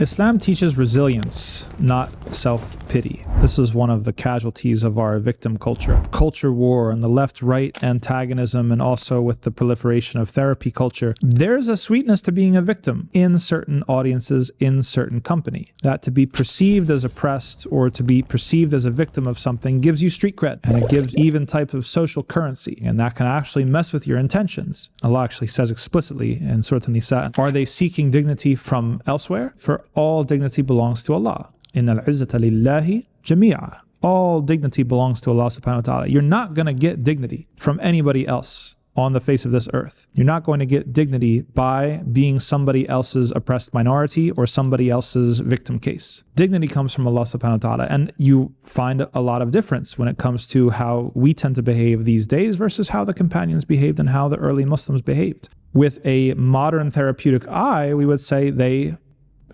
Islam teaches resilience, not self-pity. This is one of the casualties of our victim culture. Culture war and the left-right antagonism, and also with the proliferation of therapy culture. There's a sweetness to being a victim in certain audiences, in certain company. That to be perceived as oppressed or to be perceived as a victim of something gives you street cred, and it gives even type of social currency, and that can actually mess with your intentions. Allah actually says explicitly in Surah An-Nisa, are they seeking dignity from elsewhere? For all dignity belongs to Allah. Inna al-izzata lillahi jami'a. All dignity belongs to Allah subhanahu wa ta'ala. You're not going to get dignity from anybody else on the face of this earth. You're not going to get dignity by being somebody else's oppressed minority or somebody else's victim case. Dignity comes from Allah subhanahu wa ta'ala, and you find a lot of difference when it comes to how we tend to behave these days versus how the companions behaved and how the early Muslims behaved. With a modern therapeutic eye, we would say they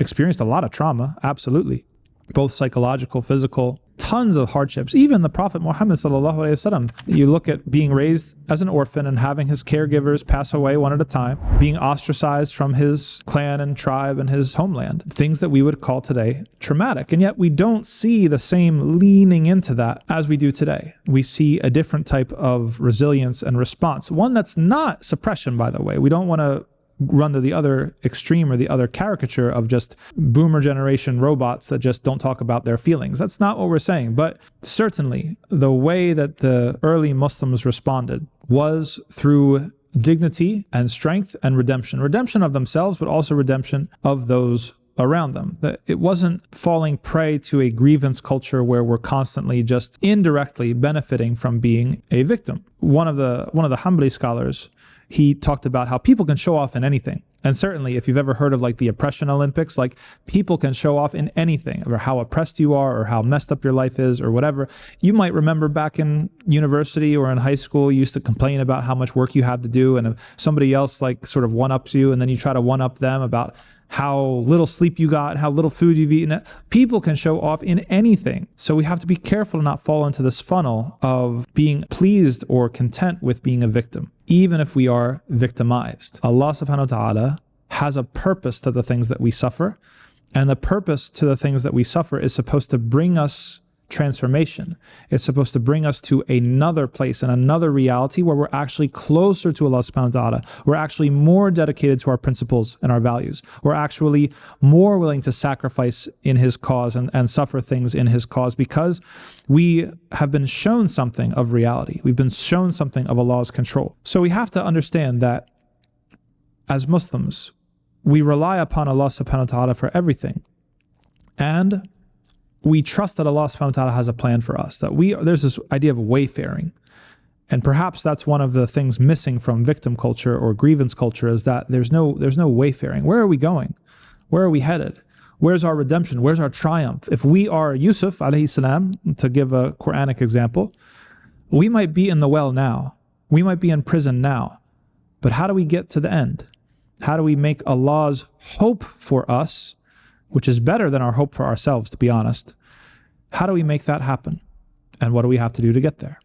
experienced a lot of trauma, absolutely. Both psychological, physical, tons of hardships. Even the Prophet Muhammad sallallahu alaihi wasallam, you look at being raised as an orphan and having his caregivers pass away one at a time, being ostracized from his clan and tribe and his homeland. Things that we would call today traumatic. And yet we don't see the same leaning into that as we do today. We see a different type of resilience and response. One that's not suppression, by the way. We don't want to run to the other extreme or the other caricature of just boomer generation robots that just don't talk about their feelings. That's not what we're saying. But certainly the way that the early Muslims responded was through dignity and strength and redemption. Redemption of themselves, but also redemption of those around them. That it wasn't falling prey to a grievance culture where we're constantly just indirectly benefiting from being a victim. One of the Hanbali scholars, he talked about how people can show off in anything. And certainly if you've ever heard of like the oppression Olympics, like people can show off in anything, or how oppressed you are or how messed up your life is or whatever. You might remember back in university or in high school, you used to complain about how much work you had to do, and if somebody else like sort of one-ups you, and then you try to one-up them about how little sleep you got, how little food you've eaten. People can show off in anything. So we have to be careful to not fall into this funnel of being pleased or content with being a victim, even if we are victimized. Allah subhanahu wa ta'ala has a purpose to the things that we suffer, and the purpose to the things that we suffer is supposed to bring us transformation. It's supposed to bring us to another place and another reality where we're actually closer to Allah subhanahu wa ta'ala. We're actually more dedicated to our principles and our values. We're actually more willing to sacrifice in His cause and suffer things in His cause, because we have been shown something of reality. We've been shown something of Allah's control. So we have to understand that as Muslims, we rely upon Allah subhanahu wa ta'ala for everything. And we trust that Allah subhanahu wa ta'ala has a plan for us, that there's this idea of wayfaring. And perhaps that's one of the things missing from victim culture or grievance culture, is that there's no wayfaring. Where are we going? Where are we headed? Where's our redemption? Where's our triumph? If we are Yusuf alayhi salam, to give a Quranic example, we might be in the well now. We might be in prison now. But how do we get to the end? How do we make Allah's hope for us, which is better than our hope for ourselves, to be honest? How do we make that happen? And what do we have to do to get there?